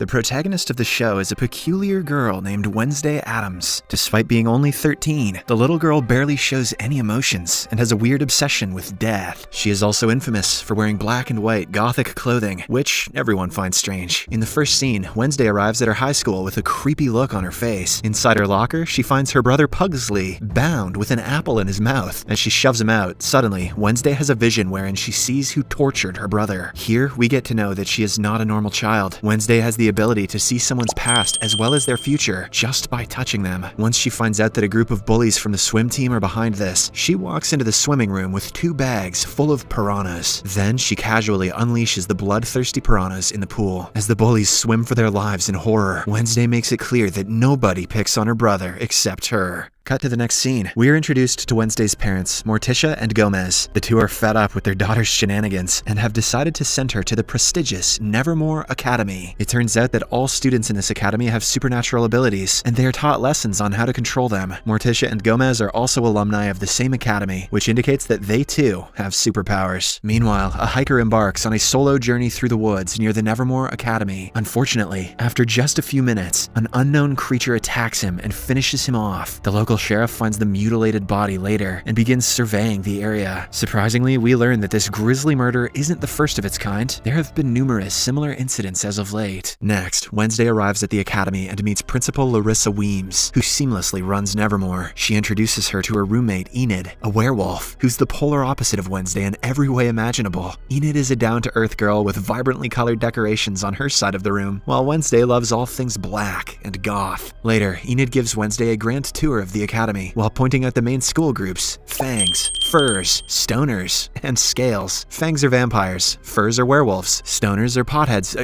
The protagonist of the show is a peculiar girl named Wednesday Addams. Despite being only 13, the little girl barely shows any emotions and has a weird obsession with death. She is also infamous for wearing black and white gothic clothing, which everyone finds strange. In the first scene, Wednesday arrives at her high school with a creepy look on her face. Inside her locker, she finds her brother Pugsley bound with an apple in his mouth. As she shoves him out, suddenly, Wednesday has a vision wherein she sees who tortured her brother. Here, we get to know that she is not a normal child. Wednesday has the ability to see someone's past as well as their future just by touching them. Once she finds out that a group of bullies from the swim team are behind this, she walks into the swimming room with 2 bags full of piranhas. Then she casually unleashes the bloodthirsty piranhas in the pool. As the bullies swim for their lives in horror, Wednesday makes it clear that nobody picks on her brother except her. Cut to the next scene. We are introduced to Wednesday's parents, Morticia and Gomez. The two are fed up with their daughter's shenanigans and have decided to send her to the prestigious Nevermore Academy. It turns out that all students in this academy have supernatural abilities, and they are taught lessons on how to control them. Morticia and Gomez are also alumni of the same academy, which indicates that they too have superpowers. Meanwhile, a hiker embarks on a solo journey through the woods near the Nevermore Academy. Unfortunately, after just a few minutes, an unknown creature attacks him and finishes him off. The local sheriff finds the mutilated body later and begins surveying the area. Surprisingly, we learn that this grisly murder isn't the first of its kind. There have been numerous similar incidents as of late. Next, Wednesday arrives at the academy and meets Principal Larissa Weems, who seamlessly runs Nevermore. She introduces her to her roommate, Enid, a werewolf, who's the polar opposite of Wednesday in every way imaginable. Enid is a down-to-earth girl with vibrantly colored decorations on her side of the room, while Wednesday loves all things black and goth. Later, Enid gives Wednesday a grand tour of the academy while pointing out the main school groups: fangs, furs, stoners, and scales. Fangs are vampires, furs are werewolves, stoners are potheads,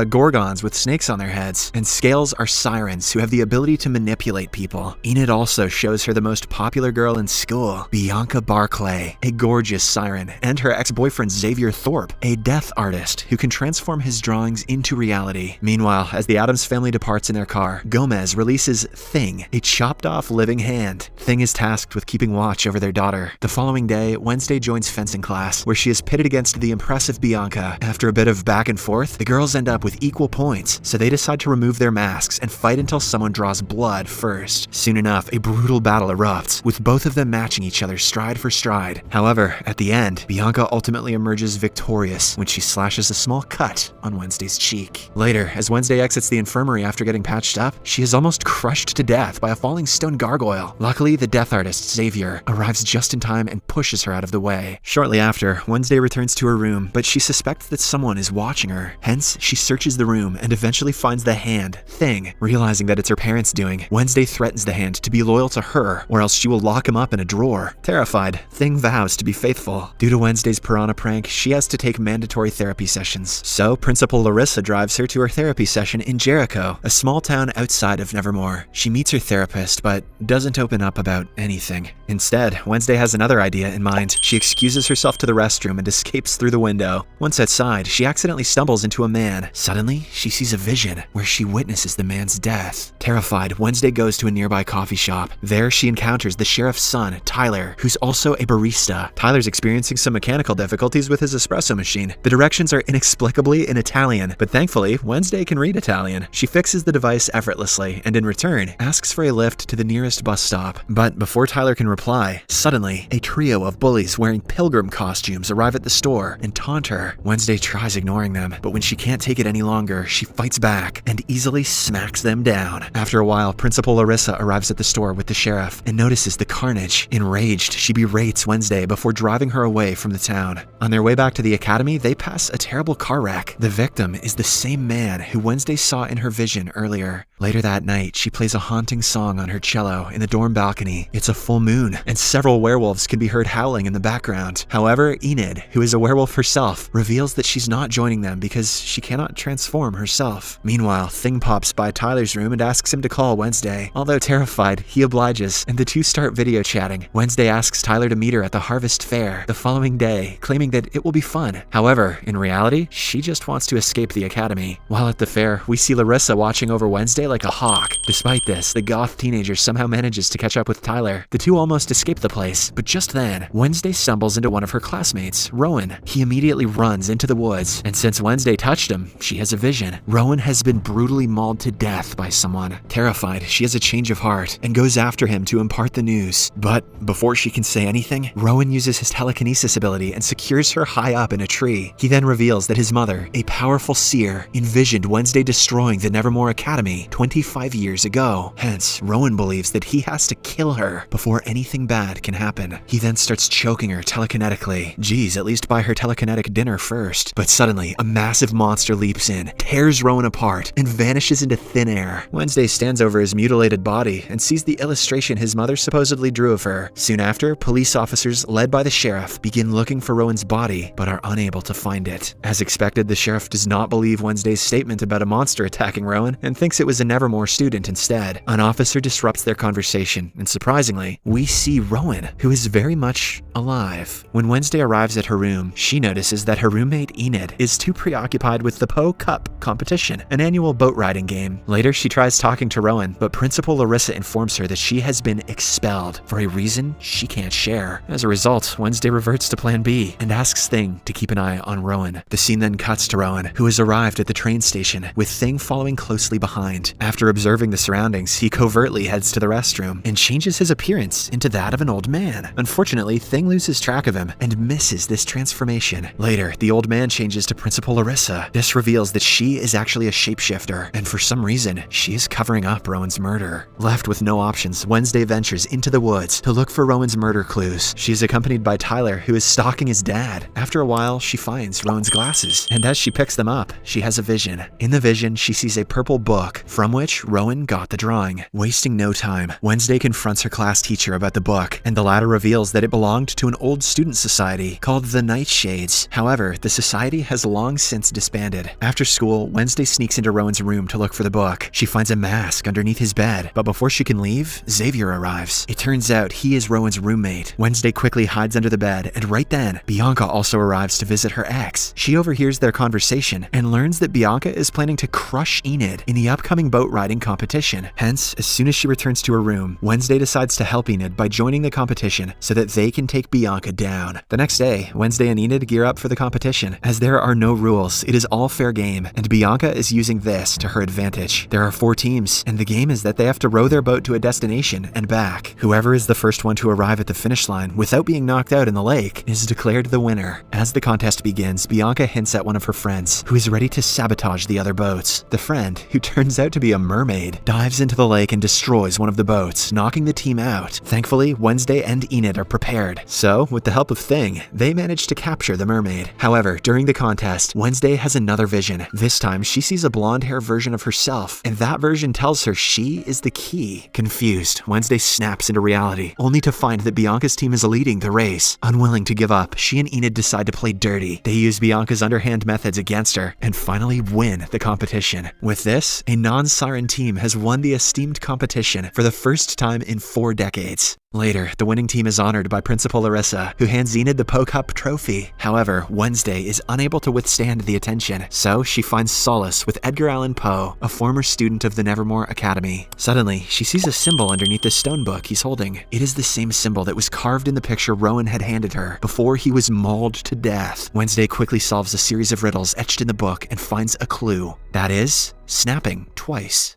gorgons with snakes on their heads, and scales are sirens who have the ability to manipulate people. Enid also shows her the most popular girl in school, Bianca Barclay, a gorgeous siren, and her ex-boyfriend Xavier Thorpe, a death artist who can transform his drawings into reality. Meanwhile, as the Addams family departs in their car, Gomez releases Thing, a chopped-off living hand. Thing is tasked with keeping watch over their daughter. The following day, Wednesday joins fencing class, where she is pitted against the impressive Bianca. After a bit of back and forth, the girls end up with equal points, so they decide to remove their masks and fight until someone draws blood first. Soon enough, a brutal battle erupts, with both of them matching each other stride for stride. However, at the end, Bianca ultimately emerges victorious when she slashes a small cut on Wednesday's cheek. Later, as Wednesday exits the infirmary after getting patched up, she is almost crushed to death by a falling stone gargoyle. Luckily, the death artist, Xavier, arrives just in time and pushes her out of the way. Shortly after, Wednesday returns to her room, but she suspects that someone is watching her. Hence, she searches the room and eventually finds the hand, Thing. Realizing that it's her parents' doing, Wednesday threatens the hand to be loyal to her, or else she will lock him up in a drawer. Terrified, Thing vows to be faithful. Due to Wednesday's piranha prank, she has to take mandatory therapy sessions. So, Principal Larissa drives her to her therapy session in Jericho, a small town outside of Nevermore. She meets her therapist, but doesn't open up about anything. Instead, Wednesday has another idea in mind. She excuses herself to the restroom and escapes through the window. Once outside, she accidentally stumbles into a man. Suddenly, she sees a vision where she witnesses the man's death. Terrified, Wednesday goes to a nearby coffee shop. There, she encounters the sheriff's son, Tyler, who's also a barista. Tyler's experiencing some mechanical difficulties with his espresso machine. The directions are inexplicably in Italian, but thankfully, Wednesday can read Italian. She fixes the device effortlessly and in return, asks for a lift to the nearest bus stop. But before Tyler can reply, suddenly, a trio of bullies wearing pilgrim costumes arrive at the store and taunt her. Wednesday tries ignoring them, but when she can't take it any longer, she fights back and easily smacks them down. After a while, Principal Larissa arrives at the store with the sheriff and notices the carnage. Enraged, she berates Wednesday before driving her away from the town. On their way back to the academy, they pass a terrible car wreck. The victim is the same man who Wednesday saw in her vision earlier. Later that night, she plays a haunting song on her cello in the dorm balcony. It's a full moon, and several werewolves can be heard howling in the background. However, Enid, who is a werewolf herself, reveals that she's not joining them because she cannot transform herself. Meanwhile, Thing pops by Tyler's room and asks him to call Wednesday. Although terrified, he obliges, and the two start video chatting. Wednesday asks Tyler to meet her at the Harvest Fair the following day, claiming that it will be fun. However, in reality, she just wants to escape the academy. While at the fair, we see Larissa watching over Wednesday away like a hawk. Despite this, the goth teenager somehow manages to catch up with Tyler. The two almost escape the place, but just then, Wednesday stumbles into one of her classmates, Rowan. He immediately runs into the woods, and since Wednesday touched him, she has a vision. Rowan has been brutally mauled to death by someone. Terrified, she has a change of heart and goes after him to impart the news. But before she can say anything, Rowan uses his telekinesis ability and secures her high up in a tree. He then reveals that his mother, a powerful seer, envisioned Wednesday destroying the Nevermore Academy 25 years ago. Hence, Rowan believes that he has to kill her before anything bad can happen. He then starts choking her telekinetically. Geez, at least buy her telekinetic dinner first. But suddenly, a massive monster leaps in, tears Rowan apart, and vanishes into thin air. Wednesday stands over his mutilated body and sees the illustration his mother supposedly drew of her. Soon after, police officers, led by the sheriff, begin looking for Rowan's body, but are unable to find it. As expected, the sheriff does not believe Wednesday's statement about a monster attacking Rowan and thinks it was a Nevermore student instead. An officer disrupts their conversation, and surprisingly, we see Rowan, who is very much alive. When Wednesday arrives at her room, she notices that her roommate Enid is too preoccupied with the Po Cup competition, an annual boat riding game. Later, she tries talking to Rowan, but Principal Larissa informs her that she has been expelled for a reason she can't share. As a result, Wednesday reverts to Plan B and asks Thing to keep an eye on Rowan. The scene then cuts to Rowan, who has arrived at the train station, with Thing following closely behind. After observing the surroundings, he covertly heads to the restroom and changes his appearance into that of an old man. Unfortunately, Thing loses track of him and misses this transformation. Later, the old man changes to Principal Larissa. This reveals that she is actually a shapeshifter, and for some reason, she is covering up Rowan's murder. Left with no options, Wednesday ventures into the woods to look for Rowan's murder clues. She is accompanied by Tyler, who is stalking his dad. After a while, she finds Rowan's glasses, and as she picks them up, she has a vision. In the vision, she sees a purple book from which Rowan got the drawing. Wasting no time, Wednesday confronts her class teacher about the book, and the latter reveals that it belonged to an old student society called the Nightshades. However, the society has long since disbanded. After school, Wednesday sneaks into Rowan's room to look for the book. She finds a mask underneath his bed, but before she can leave, Xavier arrives. It turns out he is Rowan's roommate. Wednesday quickly hides under the bed, and right then, Bianca also arrives to visit her ex. She overhears their conversation and learns that Bianca is planning to crush Enid in the upcoming boat riding competition. Hence, as soon as she returns to her room, Wednesday decides to help Enid by joining the competition so that they can take Bianca down. The next day, Wednesday and Enid gear up for the competition. As there are no rules, it is all fair game, and Bianca is using this to her advantage. There are 4 teams, and the game is that they have to row their boat to a destination and back. Whoever is the first one to arrive at the finish line without being knocked out in the lake is declared the winner. As the contest begins, Bianca hints at one of her friends, who is ready to sabotage the other boats. The friend, who turns out to be a mermaid, dives into the lake and destroys one of the boats, knocking the team out. Thankfully, Wednesday and Enid are prepared, so with the help of Thing, they manage to capture the mermaid. However, during the contest, Wednesday has another vision. This time, she sees a blonde-hair version of herself, and that version tells her she is the key. Confused, Wednesday snaps into reality, only to find that Bianca's team is leading the race. Unwilling to give up, she and Enid decide to play dirty. They use Bianca's underhand methods against her, and finally win the competition. With this, a non-siren team has won the esteemed competition for the first time in 4 decades. Later, the winning team is honored by Principal Larissa, who hands Enid the Po Cup trophy. However, Wednesday is unable to withstand the attention, so she finds solace with Edgar Allan Poe, a former student of the Nevermore Academy. Suddenly, she sees a symbol underneath the stone book he's holding. It is the same symbol that was carved in the picture Rowan had handed her before he was mauled to death. Wednesday quickly solves a series of riddles etched in the book and finds a clue. That is, snapping twice.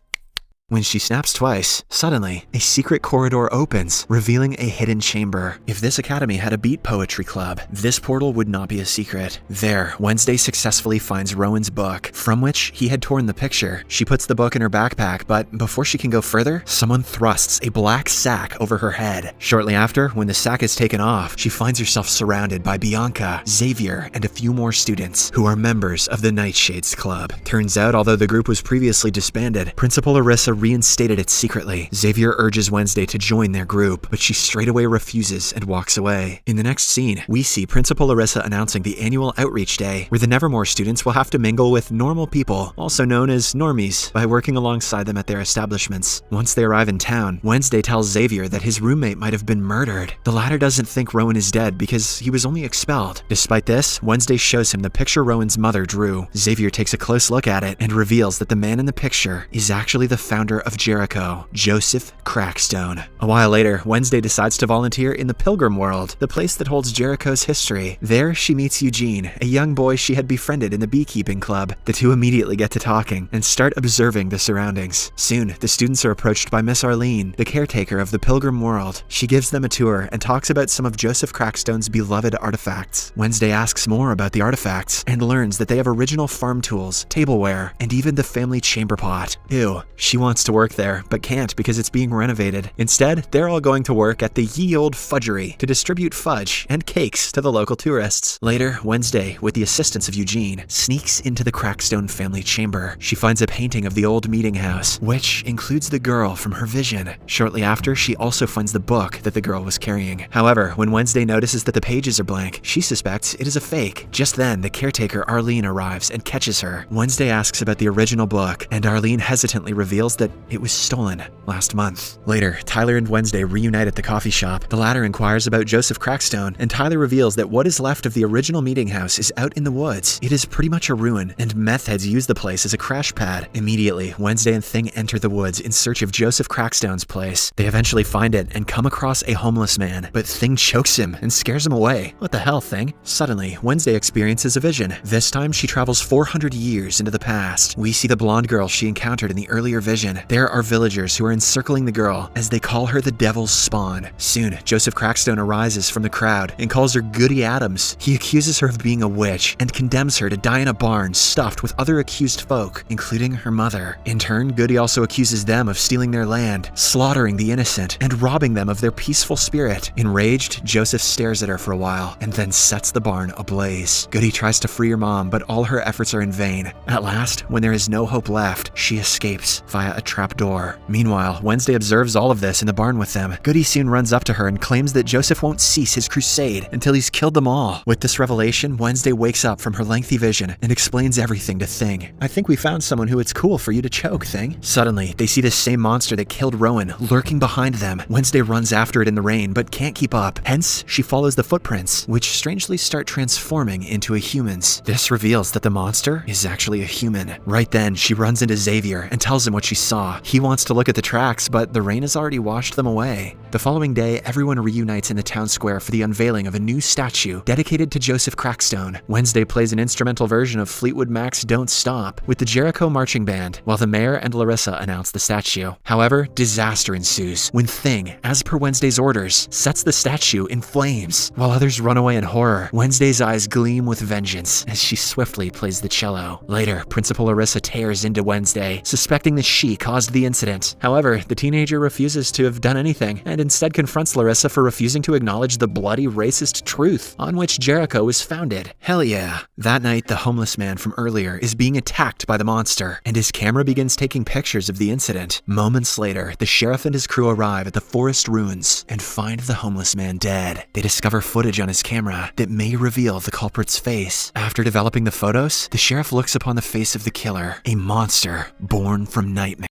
When she snaps twice, suddenly, a secret corridor opens, revealing a hidden chamber. If this academy had a beat poetry club, this portal would not be a secret. There, Wednesday successfully finds Rowan's book, from which he had torn the picture. She puts the book in her backpack, but before she can go further, someone thrusts a black sack over her head. Shortly after, when the sack is taken off, she finds herself surrounded by Bianca, Xavier, and a few more students, who are members of the Nightshades Club. Turns out, although the group was previously disbanded, Principal Larissa reinstated it secretly. Xavier urges Wednesday to join their group, but she straightaway refuses and walks away. In the next scene, we see Principal Larissa announcing the annual outreach day, where the Nevermore students will have to mingle with normal people, also known as normies, by working alongside them at their establishments. Once they arrive in town, Wednesday tells Xavier that his roommate might have been murdered. The latter doesn't think Rowan is dead because he was only expelled. Despite this, Wednesday shows him the picture Rowan's mother drew. Xavier takes a close look at it and reveals that the man in the picture is actually the founder of Jericho, Joseph Crackstone. A while later, Wednesday decides to volunteer in the Pilgrim World, the place that holds Jericho's history. There, she meets Eugene, a young boy she had befriended in the beekeeping club. The two immediately get to talking and start observing the surroundings. Soon, the students are approached by Miss Arlene, the caretaker of the Pilgrim World. She gives them a tour and talks about some of Joseph Crackstone's beloved artifacts. Wednesday asks more about the artifacts and learns that they have original farm tools, tableware, and even the family chamber pot. Ew. She wants to work there, but can't because it's being renovated. Instead, they're all going to work at the Ye Olde Fudgery to distribute fudge and cakes to the local tourists. Later, Wednesday, with the assistance of Eugene, sneaks into the Crackstone family chamber. She finds a painting of the old meeting house, which includes the girl from her vision. Shortly after, she also finds the book that the girl was carrying. However, when Wednesday notices that the pages are blank, she suspects it is a fake. Just then, the caretaker Arlene arrives and catches her. Wednesday asks about the original book, and Arlene hesitantly reveals that it was stolen last month. Later, Tyler and Wednesday reunite at the coffee shop. The latter inquires about Joseph Crackstone, and Tyler reveals that what is left of the original meeting house is out in the woods. It is pretty much a ruin, and meth heads use the place as a crash pad. Immediately, Wednesday and Thing enter the woods in search of Joseph Crackstone's place. They eventually find it and come across a homeless man, but Thing chokes him and scares him away. What the hell, Thing? Suddenly, Wednesday experiences a vision. This time, she travels 400 years into the past. We see the blonde girl she encountered in the earlier vision. There are villagers who are encircling the girl as they call her the devil's spawn. Soon, Joseph Crackstone arises from the crowd and calls her Goody Addams. He accuses her of being a witch and condemns her to die in a barn stuffed with other accused folk, including her mother. In turn, Goody also accuses them of stealing their land, slaughtering the innocent, and robbing them of their peaceful spirit. Enraged, Joseph stares at her for a while and then sets the barn ablaze. Goody tries to free her mom, but all her efforts are in vain. At last, when there is no hope left, she escapes via a trap door. Meanwhile, Wednesday observes all of this in the barn with them. Goody soon runs up to her and claims that Joseph won't cease his crusade until he's killed them all. With this revelation, Wednesday wakes up from her lengthy vision and explains everything to Thing. I think we found someone who it's cool for you to choke, Thing. Suddenly, they see the same monster that killed Rowan lurking behind them. Wednesday runs after it in the rain, but can't keep up. Hence, she follows the footprints, which strangely start transforming into a human's. This reveals that the monster is actually a human. Right then, she runs into Xavier and tells him what she saw. He wants to look at the tracks, but the rain has already washed them away. The following day, everyone reunites in the town square for the unveiling of a new statue dedicated to Joseph Crackstone. Wednesday plays an instrumental version of Fleetwood Mac's Don't Stop with the Jericho Marching Band, while the mayor and Larissa announce the statue. However, disaster ensues when Thing, as per Wednesday's orders, sets the statue in flames. While others run away in horror, Wednesday's eyes gleam with vengeance as she swiftly plays the cello. Later, Principal Larissa tears into Wednesday, suspecting that she caused the incident. However, the teenager refuses to have done anything and instead confronts Larissa for refusing to acknowledge the bloody racist truth on which Jericho was founded. Hell yeah. That night, the homeless man from earlier is being attacked by the monster, and his camera begins taking pictures of the incident. Moments later, the sheriff and his crew arrive at the forest ruins and find the homeless man dead. They discover footage on his camera that may reveal the culprit's face. After developing the photos, the sheriff looks upon the face of the killer, a monster born from nightmares.